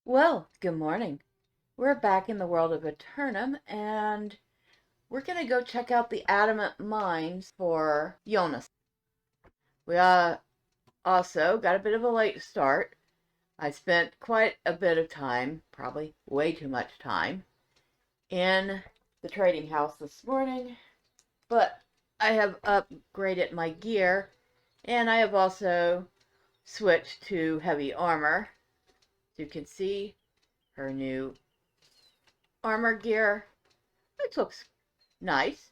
Well, good morning. We're back in the world of Eternum, and we're going to go check out the adamant mines for Yonas. We also got a bit of a late start. I spent quite a bit of time, probably way too much time, in the trading house this morning, but I have upgraded my gear, and I have also switched to heavy armor. As you can see, her new armor gear, which looks nice.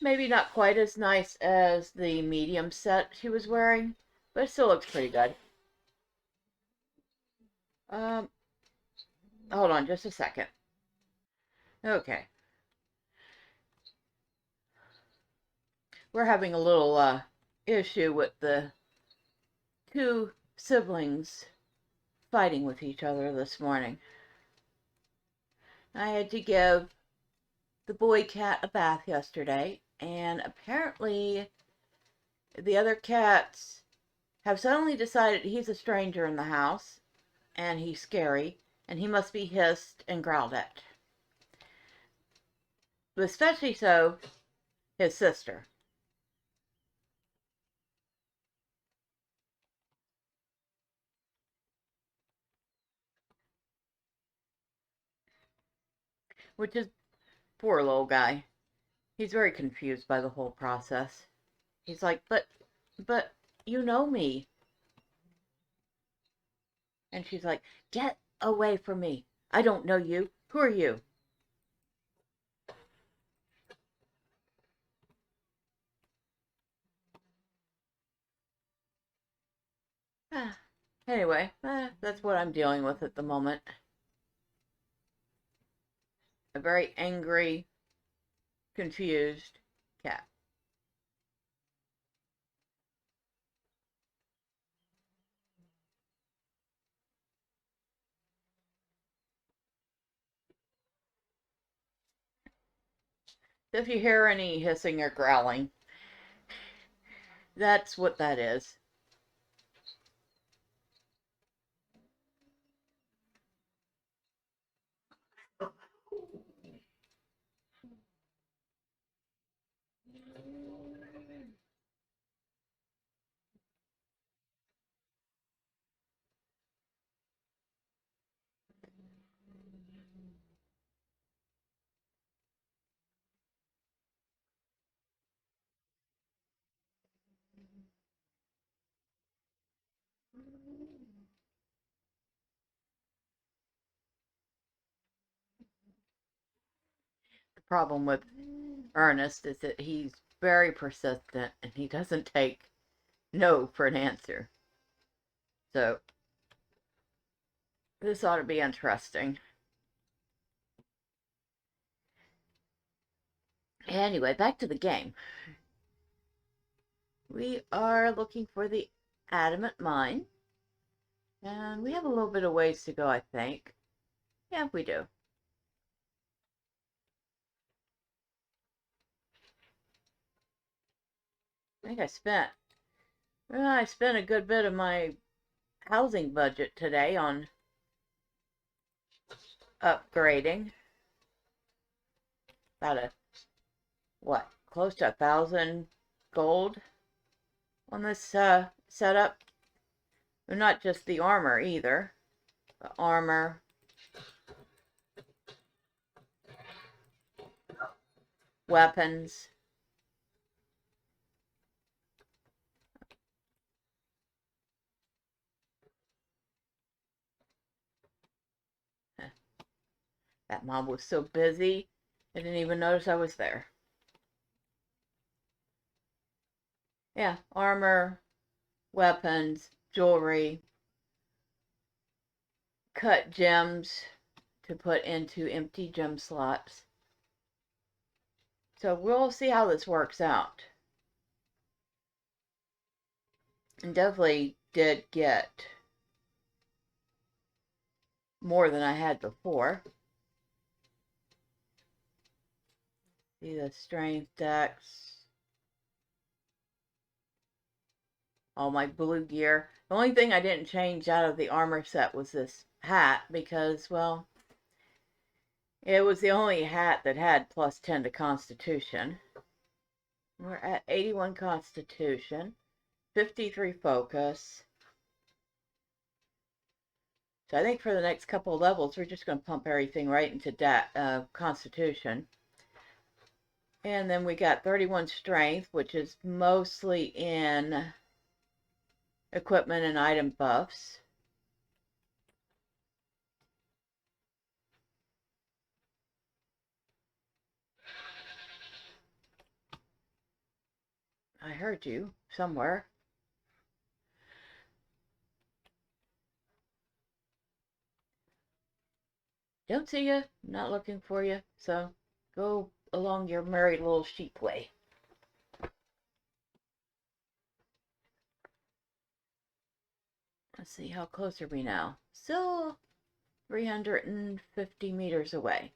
Maybe not quite as nice as the medium set she was wearing, but it still looks pretty good. Um, Hold on just a second. Okay. We're having a little issue with the two siblings fighting with each other this morning. I had to give the boy cat a bath yesterday, and apparently the other cats have suddenly decided he's a stranger in the house, and he's scary, and he must be hissed and growled at. Especially so his sister. Which is poor little guy. He's very confused by the whole process. He's like, but, you know me. And she's like, get away from me. I don't know you. Who are you? Ah, anyway, that's what I'm dealing with at the moment. A very angry, confused cat. So if you hear any hissing or growling, that's what that is. The problem with Ernest is that he's very persistent and he doesn't take no for an answer. So this ought to be interesting. Anyway, back to the game. We are looking for the adamant mine. And we have a little bit of ways to go, I think. Yeah, we do. I think I spent a good bit of my housing budget today on upgrading. About what, close to 1,000 gold on this setup. But not just the armor either. The armor, weapons. That mob was so busy, I didn't even notice I was there. Yeah, armor, weapons, jewelry, cut gems to put into empty gem slots. So we'll see how this works out. And definitely did get more than I had before. See the strength decks. All my blue gear. The only thing I didn't change out of the armor set was this hat because, well, it was the only hat that had plus 10 to Constitution. We're at 81 Constitution, 53 Focus. So I think for the next couple of levels, we're just going to pump everything right into Constitution. And then we got 31 Strength, which is mostly in equipment and item buffs. I heard you somewhere. Don't see you, not looking for you, so go along your merry little sheep way. Let's see, how close are we now? Still 350 meters away.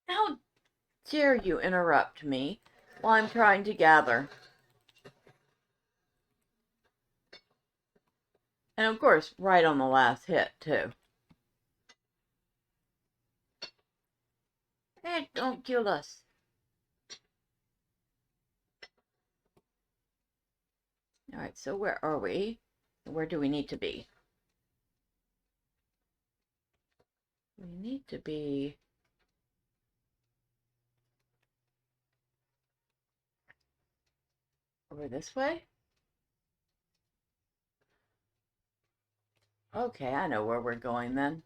How dare you interrupt me while I'm trying to gather? And of course, right on the last hit, too. Hey, don't kill us. Alright, so where are we? Where do we need to be? We need to be... over this way? Okay, I know where we're going then.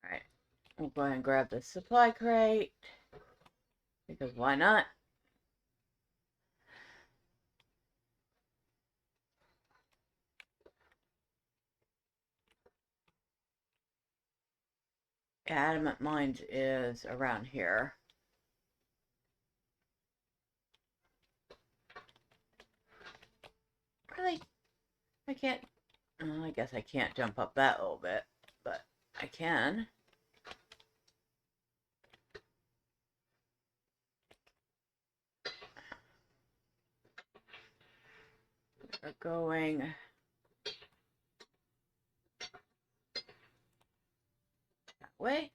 Alright, we'll go ahead and grab the supply crate, because why not? Adamant Mines is around here. Really? I can't... oh, I guess I can't jump up that little bit, but I can. We're going... that way.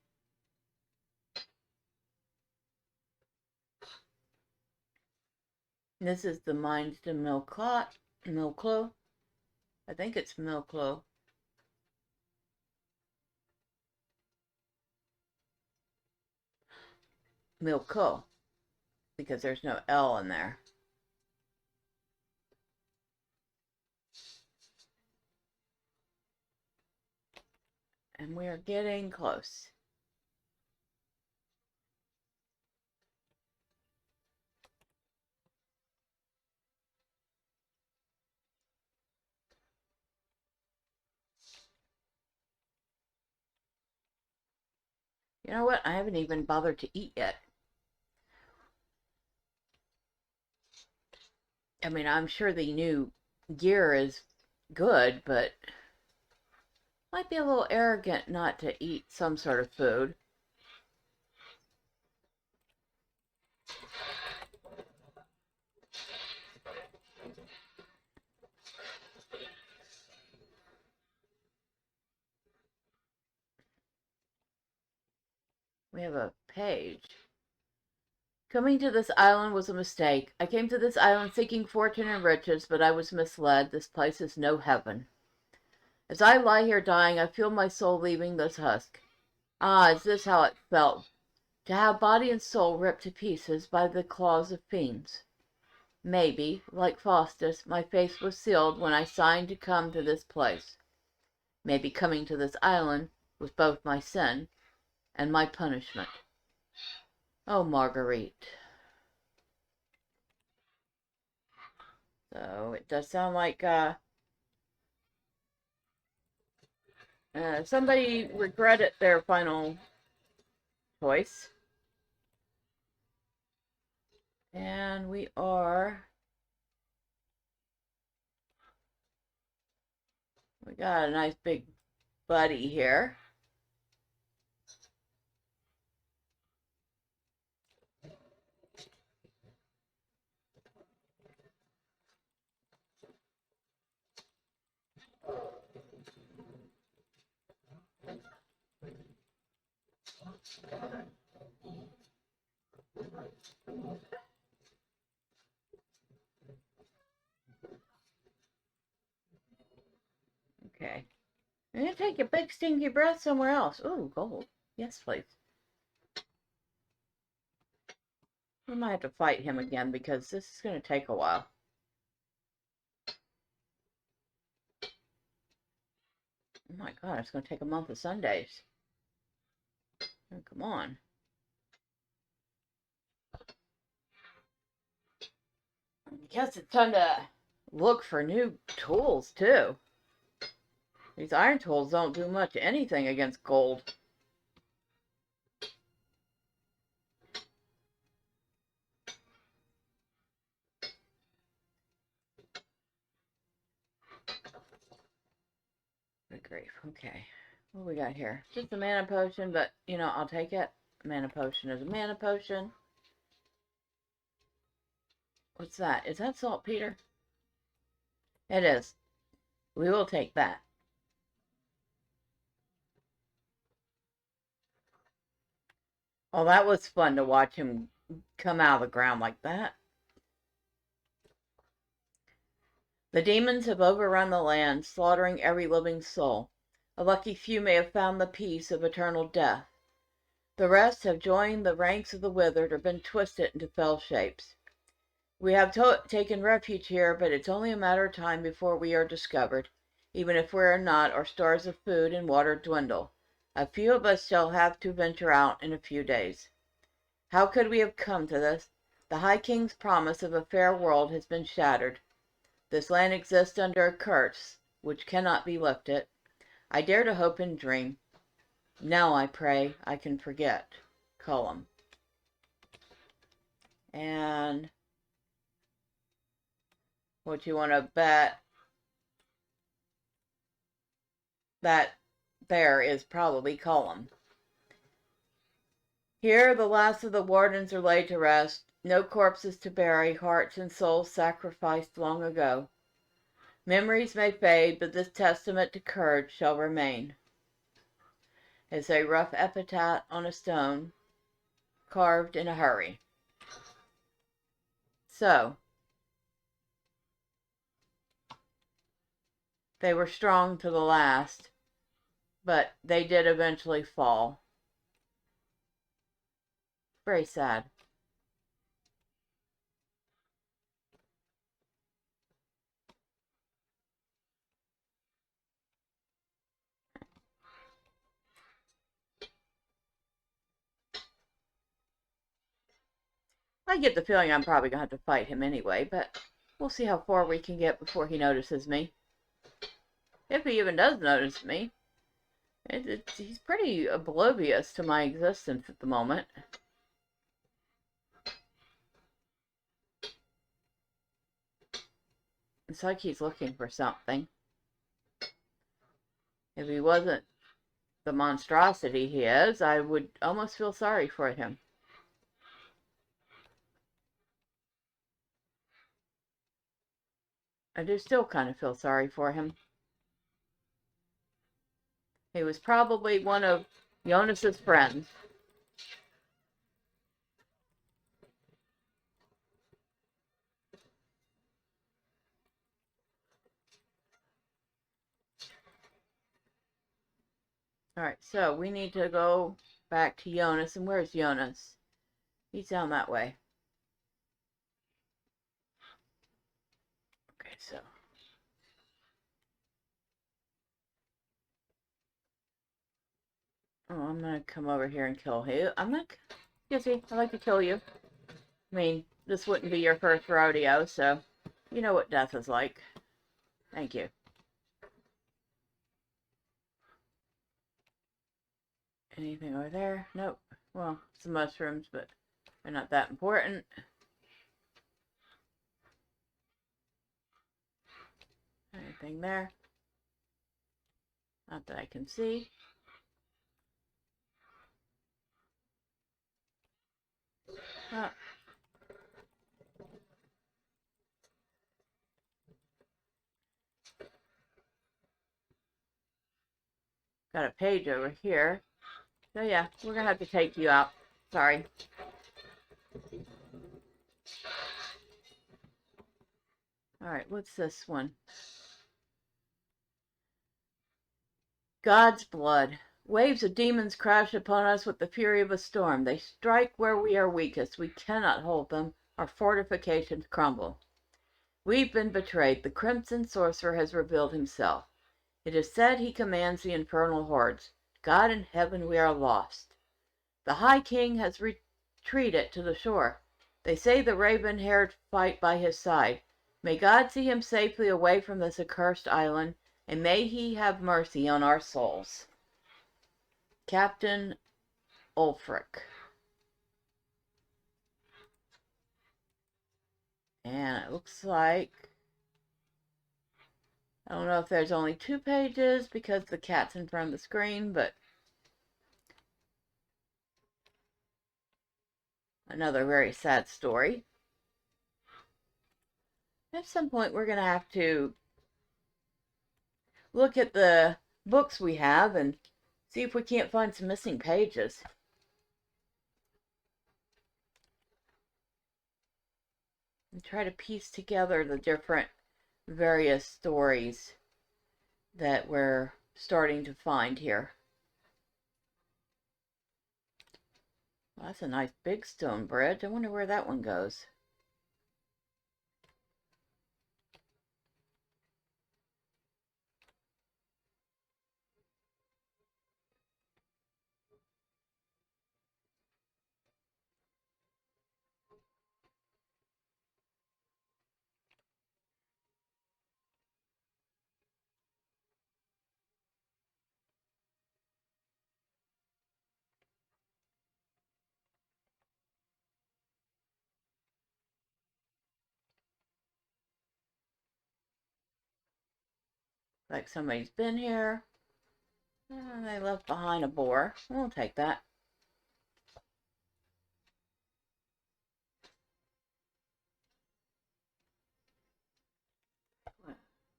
This is the mines to Milclo. I think it's Milclo. Milco, because there's no L in there. And we are getting close. You know what? I haven't even bothered to eat yet. I mean, I'm sure the new gear is good, but might be a little arrogant not to eat some sort of food. We have a page. Coming to this island was a mistake. I came to this island seeking fortune and riches, but I was misled. This place is no heaven. As I lie here dying, I feel my soul leaving this husk. Ah, is this how it felt? To have body and soul ripped to pieces by the claws of fiends. Maybe, like Faustus, my faith was sealed when I signed to come to this place. Maybe coming to this island was both my sin and my punishment. Oh, Marguerite. So it does sound like somebody regretted their final choice. And we got a nice big buddy here. Okay. I'm gonna take a big stinky breath somewhere else. Ooh, gold. Yes, please. We might have to fight him again because this is gonna take a while. Oh my god, it's gonna take a month of Sundays. Oh, come on. I guess it's time to look for new tools too. These iron tools don't do much anything against gold. Good grief. Okay. What do we got here? Just a mana potion, but, you know, I'll take it. A mana potion is a mana potion. What's that? Is that saltpeter? It is. We will take that. Oh, that was fun to watch him come out of the ground like that. The demons have overrun the land, slaughtering every living soul. A lucky few may have found the peace of eternal death. The rest have joined the ranks of the withered or been twisted into fell shapes. We have taken refuge here, but it's only a matter of time before we are discovered. Even if we are not, our stores of food and water dwindle. A few of us shall have to venture out in a few days. How could we have come to this? The High King's promise of a fair world has been shattered. This land exists under a curse, which cannot be lifted. I dare to hope and dream. Now I pray I can forget. Cullum. And what you want to bet that there is probably Cullum. Here the last of the wardens are laid to rest. No corpses to bury, hearts and souls sacrificed long ago. Memories may fade, but this testament to courage shall remain. It's a rough epitaph on a stone, carved in a hurry. So, they were strong to the last, but they did eventually fall. Very sad. I get the feeling I'm probably going to have to fight him anyway, but we'll see how far we can get before he notices me. If he even does notice me. He's pretty oblivious to my existence at the moment. It's like he's looking for something. If he wasn't the monstrosity he is, I would almost feel sorry for him. I do still kind of feel sorry for him. He was probably one of Jonas's friends. Alright, so we need to go back to Yonas. And where's Yonas? He's down that way. Okay, so. Oh, I'm gonna come over here and kill him. I'm not. Excuse me, I'd like to kill you. I mean, this wouldn't be your first rodeo, so You know what death is like. Thank you. Anything over there? Nope. Well, some mushrooms, but they're not that important. Anything there? Not that I can see. Oh. Got a page over here. So yeah, we're gonna have to take you out. Sorry. Alright, what's this one? God's blood. Waves of demons crash upon us with the fury of a storm. They strike where we are weakest. We cannot hold them. Our fortifications crumble. We've been betrayed. The crimson sorcerer has revealed himself. It is said he commands the infernal hordes. God in heaven, we are lost. The High King has retreated to the shore. They say the raven-haired fight by his side. May God see him safely away from this accursed island, and may he have mercy on our souls. Captain Ulfric. And it looks like, I don't know if there's only 2 pages because the cat's in front of the screen, but another very sad story. At some point we're going to have to look at the books we have and see if we can't find some missing pages. And try to piece together the different various stories that we're starting to find here. Well, that's a nice big stone bridge. I wonder where that one goes. Like somebody's been here. And they left behind a boar. We'll take that.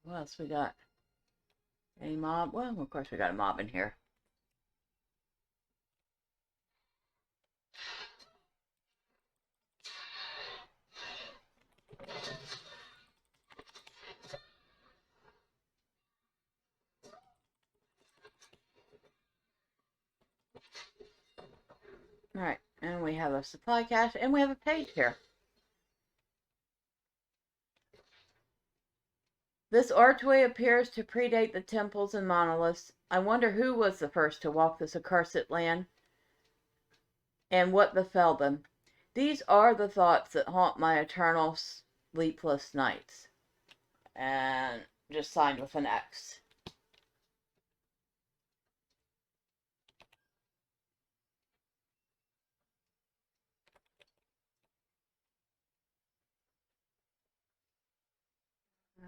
What else we got? Any mob? Well, of course we got a mob in here. Alright, and we have a supply cache, and we have a page here. This archway appears to predate the temples and monoliths. I wonder who was the first to walk this accursed land, and what befell them. These are the thoughts that haunt my eternal sleepless nights. And just signed with an X.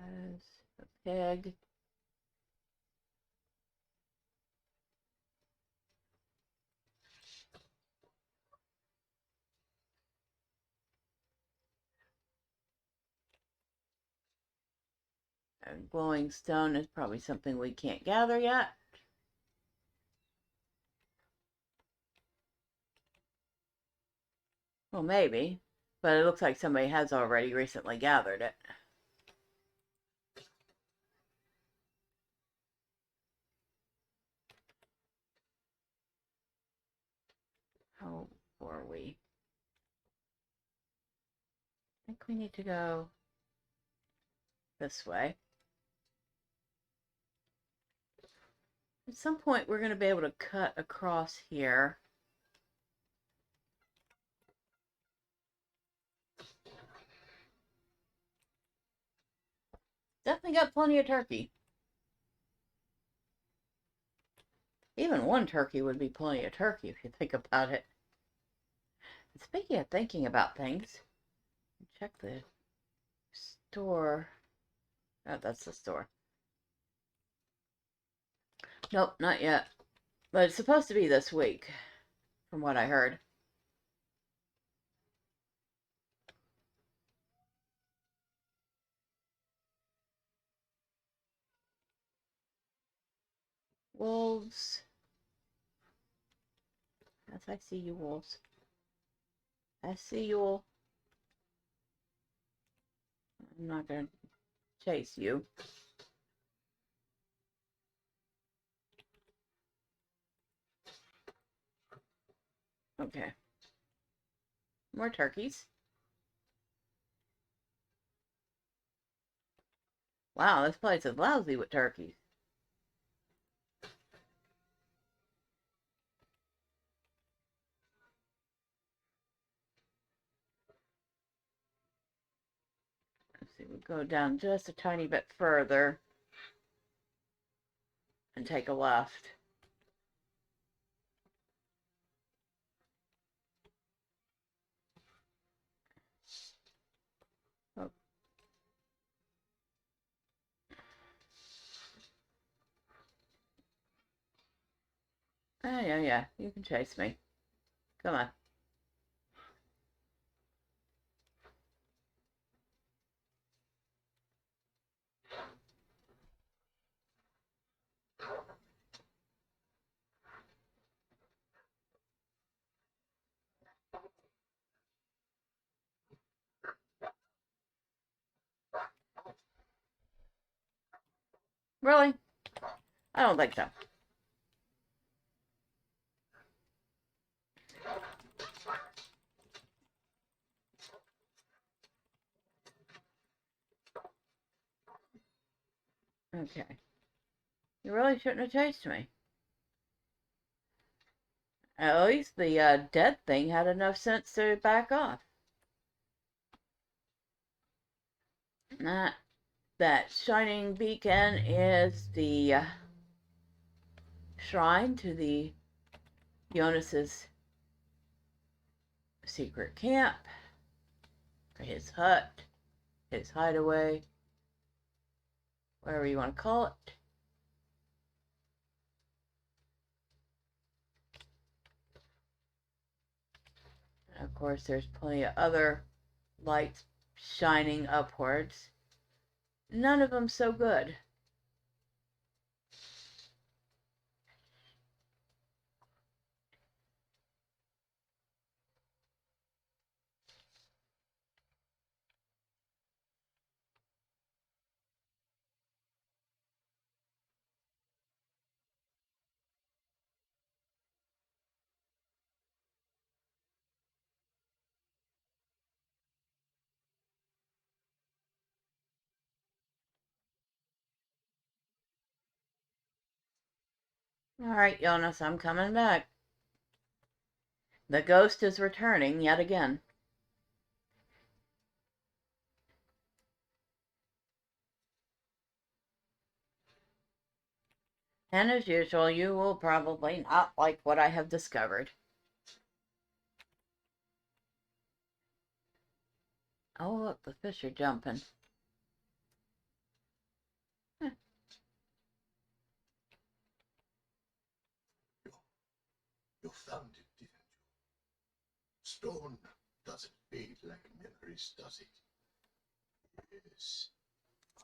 There's a pig. A glowing stone is probably something we can't gather yet. Well, maybe. But it looks like somebody has already recently gathered it. How were we? I think we need to go this way. At some point, we're going to be able to cut across here. Definitely got plenty of turkey. Even one turkey would be plenty of turkey if you think about it. And speaking of thinking about things, check the store. Oh, that's the store. Nope, not yet. But it's supposed to be this week, from what I heard. Wolves. Yes, I see you, wolves. I see you. I'm not going to chase you. Okay. More turkeys. Wow, this place is lousy with turkeys. Let's see, we'll go down just a tiny bit further and take a left. Oh. Oh, yeah, you can chase me. Come on. Really? I don't think so. Okay. You really shouldn't have chased me. At least the dead thing had enough sense to back off. That shining beacon is the shrine to the Jonas's secret camp, his hut, his hideaway, whatever you want to call it. And of course, there's plenty of other lights shining upwards. None of them so good. Alright, Jonas, I'm coming back. The ghost is returning yet again. And as usual, you will probably not like what I have discovered. Oh, look, the fish are jumping. Huh. You found it, didn't you? Stone doesn't fade like memories, does it? Yes,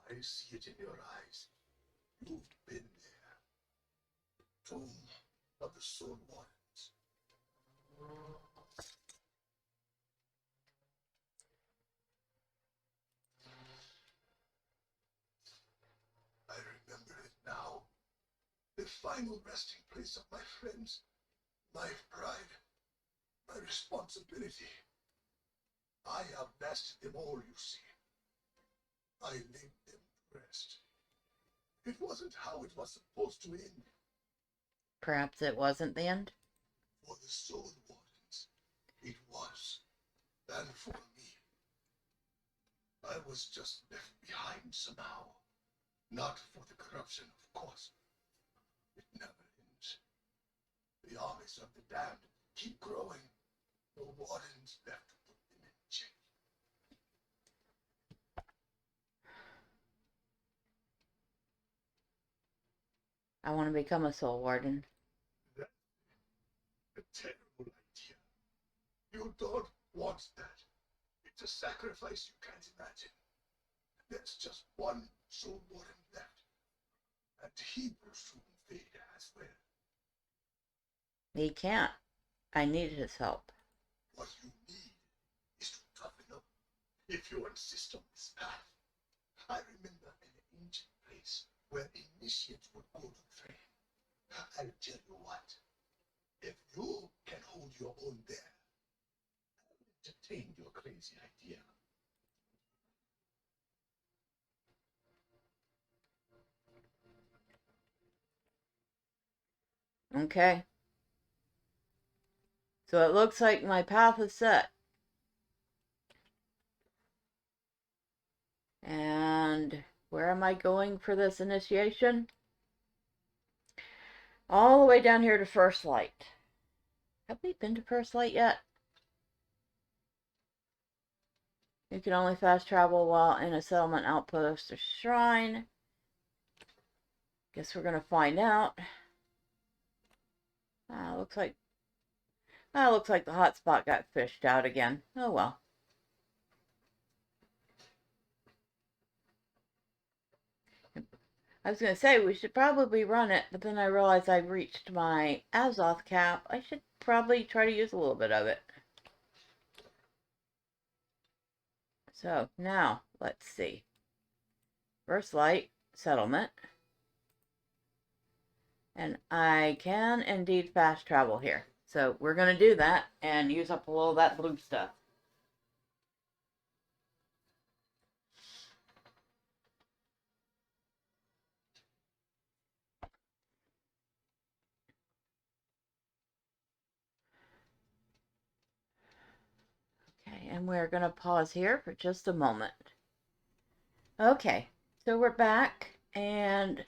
I see it in your eyes. You've been there. Tomb of the soulwardens. I remember it now. The final resting place of my friends. My pride. My responsibility. I have vested them all, you see. I laid them to rest. It wasn't how it was supposed to end. Perhaps it wasn't the end? For the soulwardens, it was. And for me, I was just left behind somehow. Not for the corruption, of course. It never ends. The armies of the damned keep growing. No wardens left to put them in check. I want to become a soul warden. That's a terrible idea. You don't want that. It's a sacrifice you can't imagine. There's just one soul warden left, and he will soon fade as well. He can't. I need his help. What you need is to toughen up if you insist on this path. I remember an ancient place where initiates would go to train. I'll tell you what, if you can hold your own there, I'll entertain your crazy idea. Okay. So it looks like my path is set. And where am I going for this initiation? All the way down here to First Light. Have we been to First Light yet? You can only fast travel while in a settlement outpost or shrine. Guess we're going to find out. Looks like the hotspot got fished out again. Oh well. I was going to say we should probably run it, but then I realized I reached my Azoth cap. I should probably try to use a little bit of it. So now, let's see. First Light, settlement. And I can indeed fast travel here. So we're going to do that and use up a little of that blue stuff. Okay, and we're going to pause here for just a moment. Okay, so we're back, and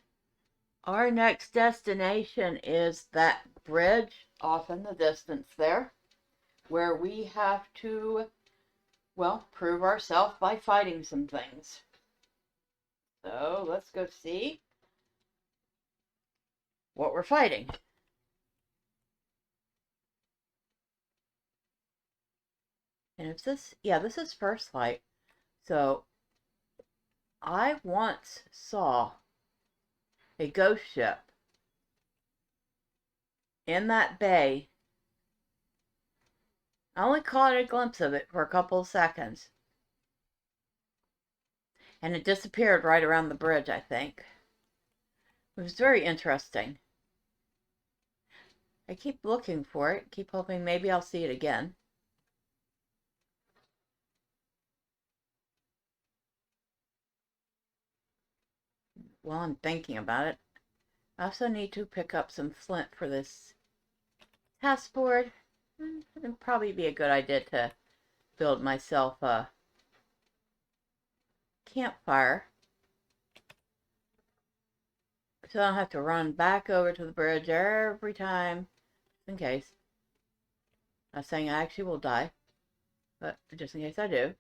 our next destination is that bridge off in the distance there, where we have to, well, prove ourselves by fighting some things. So let's go see what we're fighting. And it's this, yeah, this is First Light. So I once saw a ghost ship in that bay. I only caught a glimpse of it for a couple of seconds. And it disappeared right around the bridge, I think. It was very interesting. I keep looking for it, keep hoping maybe I'll see it again. While I'm thinking about it, I also need to pick up some flint for this task board. It'd probably be a good idea to build myself a campfire, so I don't have to run back over to the bridge every time, just in case. Not saying I actually will die, but just in case I do.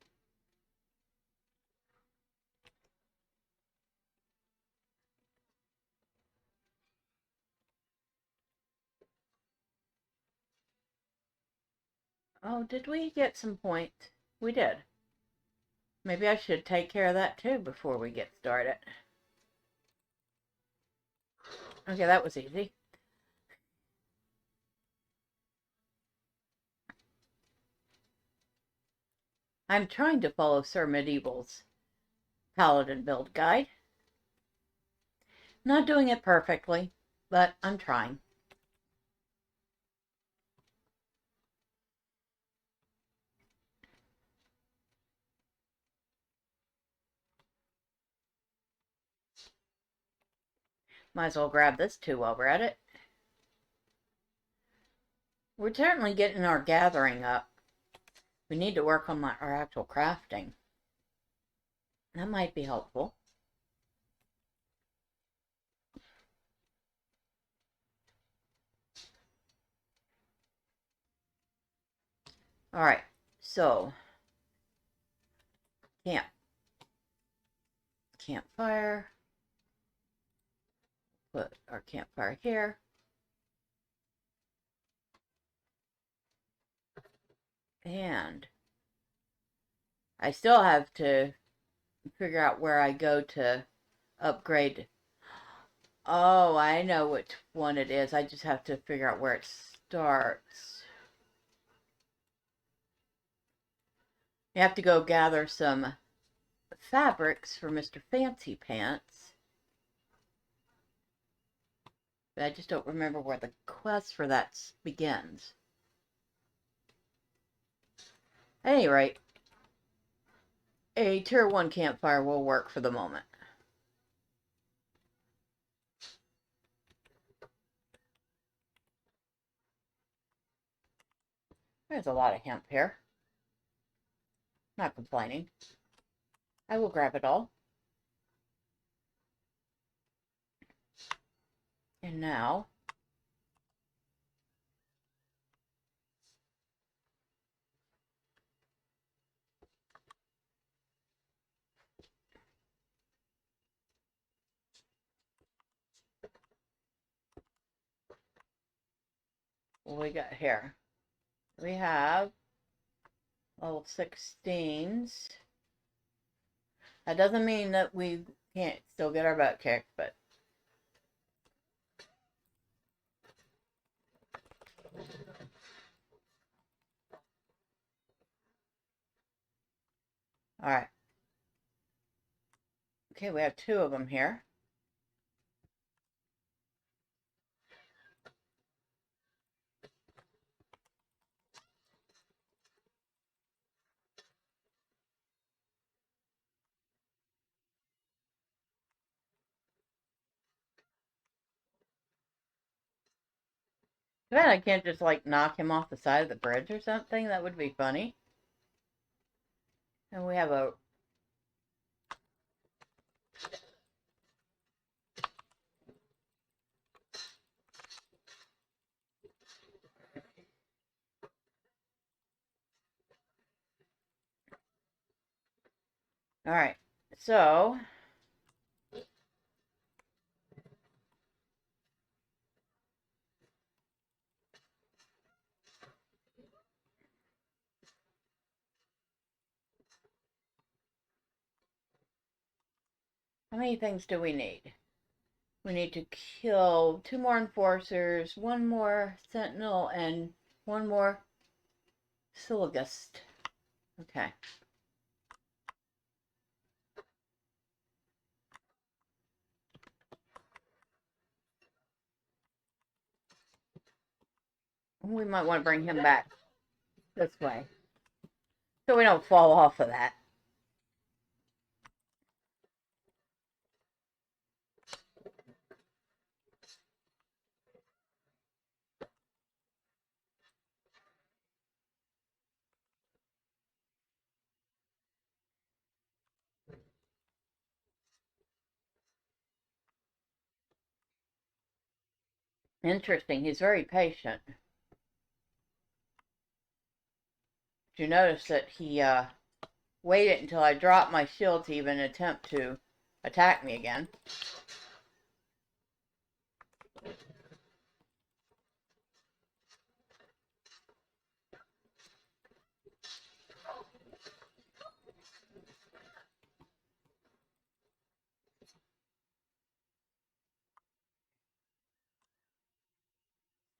Oh, did we get some points? We did. Maybe I should take care of that too before we get started. Okay, that was easy. I'm trying to follow Sir Medieval's Paladin build guide. Not doing it perfectly, but I'm trying. Might as well grab this too while we're at it. We're certainly getting our gathering up. We need to work on our actual crafting. That might be helpful. Alright, so campfire. Put our campfire here. And I still have to figure out where I go to upgrade. Oh, I know which one it is. I just have to figure out where it starts. You have to go gather some fabrics for Mr. Fancy Pants. But I just don't remember where the quest for that begins. At any rate, a tier 1 campfire will work for the moment. There's a lot of hemp here. Not complaining. I will grab it all. And now, what we got here? We have level 16s. That doesn't mean that we can't still get our butt kicked, but alright. Okay, we have 2 of them here. Man, I can't just like knock him off the side of the bridge or something. That would be funny. And we have a alright. So how many things do we need? We need to kill 2 more enforcers, 1 more sentinel, and 1 more sylogist. Okay. We might want to bring him back this way, so we don't fall off of that. Interesting. He's very patient. Did you notice that he waited until I dropped my shield to even attempt to attack me again?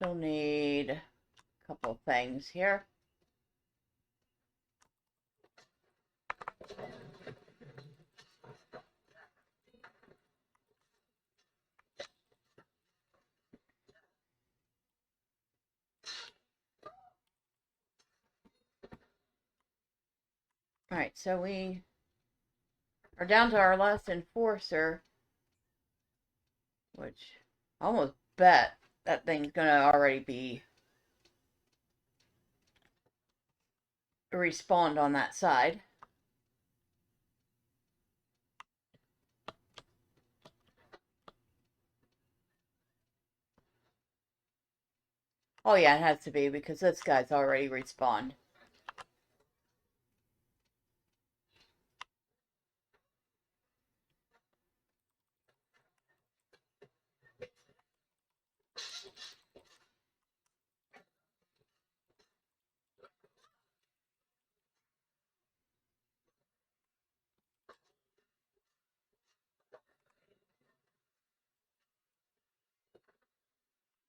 Still need a couple of things here. Alright, so we are down to our last enforcer, which I almost bet that thing's gonna already be respawned on that side. Oh yeah, it has to be because this guy's already respawned.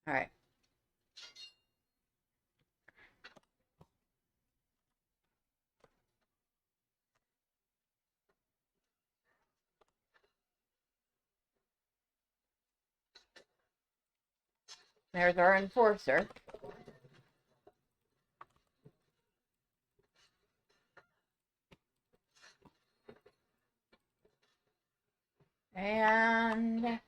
All right. There's our enforcer. And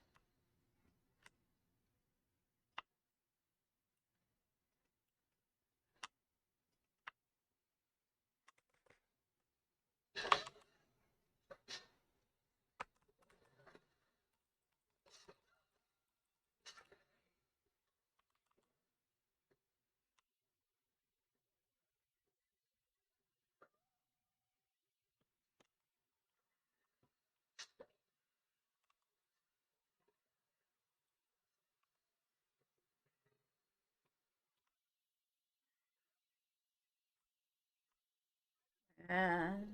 and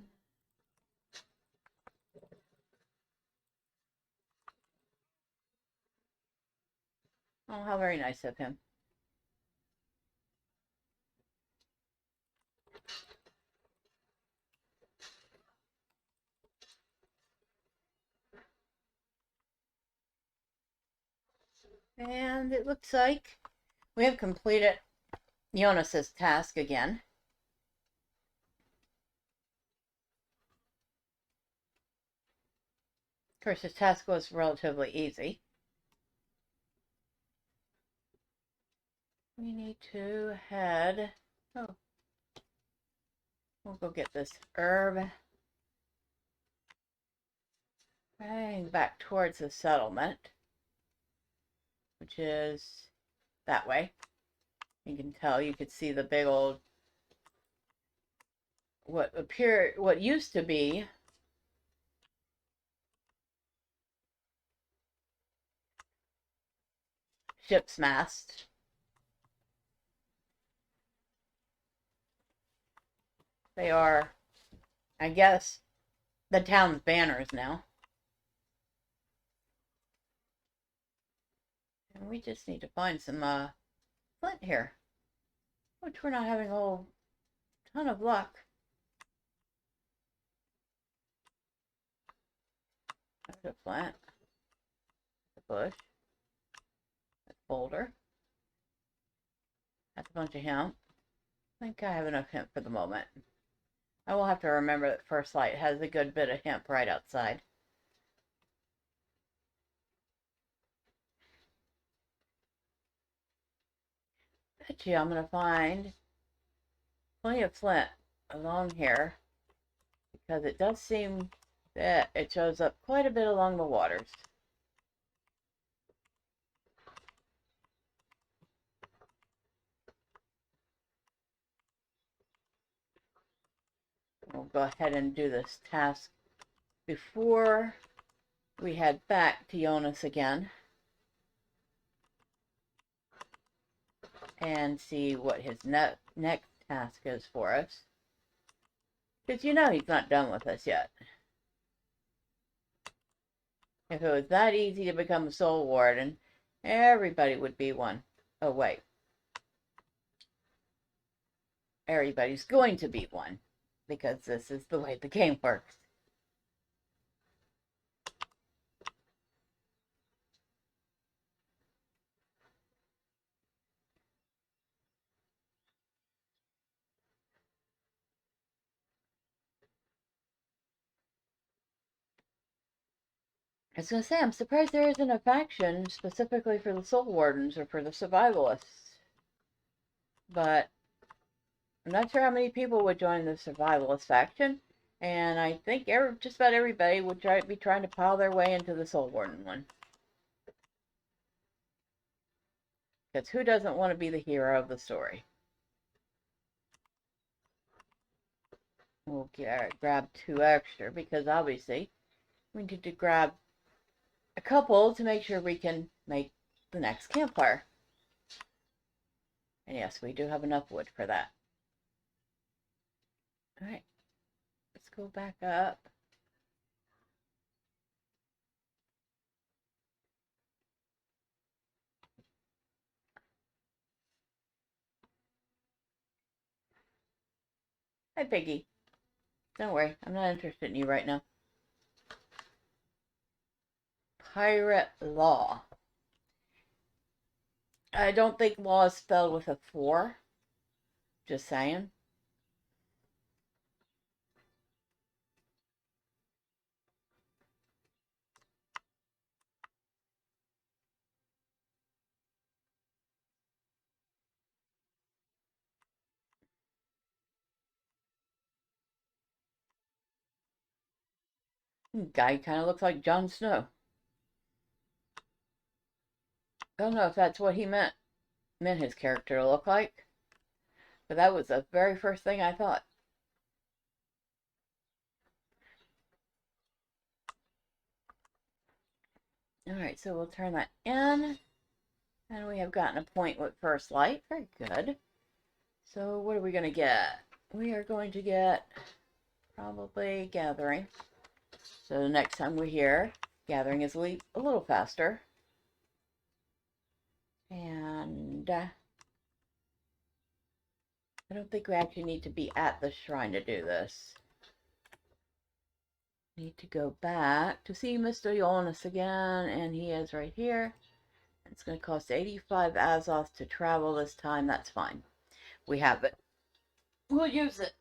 oh, how very nice of him. And it looks like we have completed Jonas's task again. Of course, his task was relatively easy. We need to head. Oh, we'll go get this herb. Heading back towards the settlement, which is that way. You can tell, you could see the big old, what used to be ship's mast. They are, I guess, the town's banners now. And we just need to find some flint here, which we're not having a whole ton of luck. There's a flint, a bush, a boulder. That's a bunch of hemp. I think I have enough hemp for the moment. I will have to remember that First Light has a good bit of hemp right outside. Bet you I'm going to find plenty of flint along here, because it does seem that it shows up quite a bit along the waters. We'll go ahead and do this task before we head back to Yonas again and see what his next task is for us. Because you know he's not done with us yet. If it was that easy to become a soul warden, everybody would be one. Oh, wait. Everybody's going to be one, because this is the way the game works. I was going to say, I'm surprised there isn't a faction specifically for the soul wardens or for the survivalists. But I'm not sure how many people would join the survivalist faction. And I think just about everybody would be trying to pile their way into the soul warden one. Because who doesn't want to be the hero of the story? We'll grab 2 extra, because obviously we need to grab a couple to make sure we can make the next campfire. And yes, we do have enough wood for that. Alright, let's go back up. Hi, Piggy. Don't worry, I'm not interested in you right now. Pirate law. I don't think law is spelled with a 4. Just saying. Guy kind of looks like Jon Snow. I don't know if that's what he meant his character to look like, but that was the very first thing I thought. Alright, so we'll turn that in. And we have gotten a point with first light. Very good. So what are we going to get? We are going to get probably gathering. So the next time we're here, gathering is a little faster. And I don't think we actually need to be at the shrine to do this. Need to go back to see Mr. Yonas again, and he is right here. It's going to cost 85 Azoth to travel this time. That's fine. We have it. We'll use it.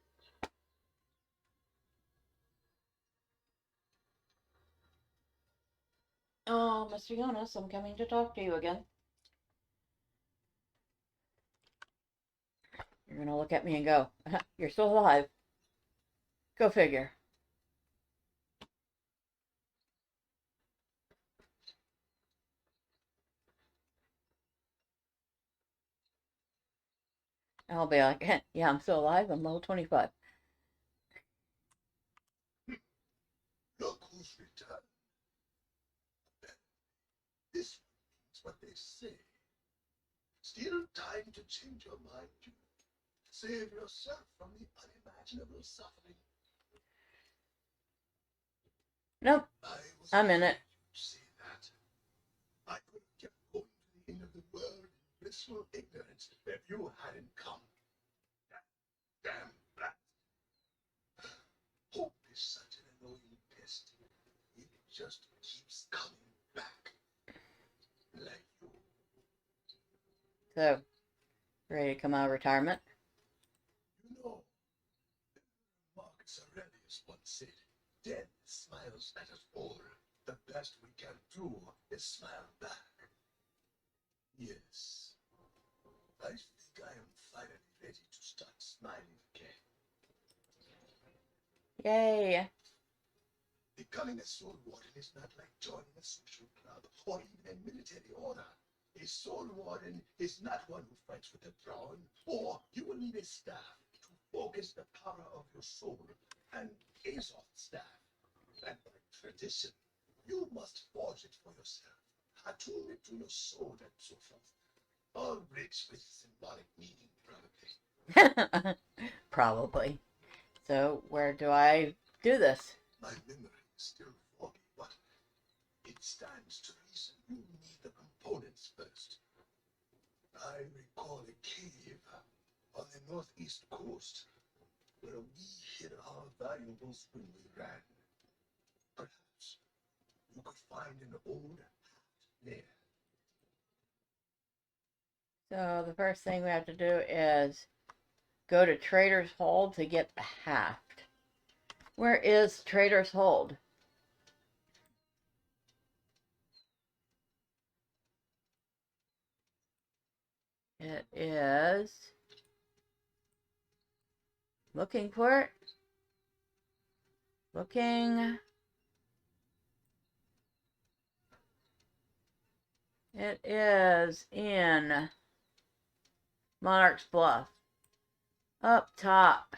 Oh, Mr. Yonas, I'm coming to talk to you again. You're going to look at me and go, you're still alive. Go figure. I'll be like, yeah, I'm still alive. I'm level 25. Look who's returned. This means what they say. Still time to change your mind, you. Save yourself from the unimaginable suffering. Nope, I'm in it. Say that. I could have kept going to the end of the world in blissful ignorance if you hadn't come. That damn brat. Hope is such an annoying pest. It just keeps coming back. Like you. So, ready to come out of retirement? You know, Marcus Aurelius once said, death smiles at us all. The best we can do is smile back. Yes. I think I am finally ready to start smiling again. Yay. Becoming a soulwarden is not like joining a social club or even a military order. A soulwarden is not one who fights with a drawn, or you will need a staff to focus the power of your soul, and a soft staff. And by tradition, you must forge it for yourself, attune it to your soul, and so forth. All rich with symbolic meaning, probably. Probably. So, where do I do this? My memory is still foggy, but it stands to reason you need the components first. I recall a cave on the northeast coast where we hid our valuables when we ran. Perhaps you could find an old hat there. So, the first thing we have to do is go to Trader's Hold to get the haft. Where is Trader's Hold? It is... Looking for it. Looking. It is in Monarch's Bluff. Up top.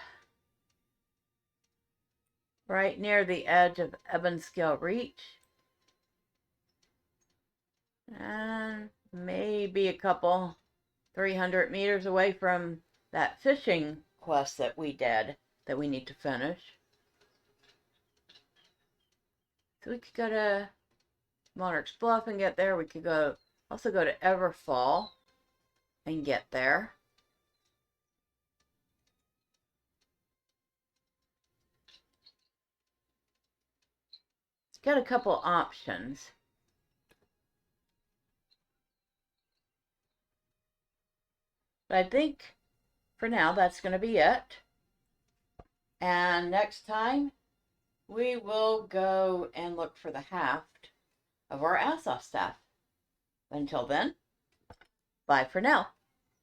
Right near the edge of Ebonskill Reach. And maybe a couple 300 meters away from that fishing quest that we did that we need to finish. So we could go to Monarch's Bluff and get there. We could also go to Everfall and get there. got a couple options. But I think for now that's going to be it. And next time we will go and look for the haft of our ass off staff. Until then, bye for now.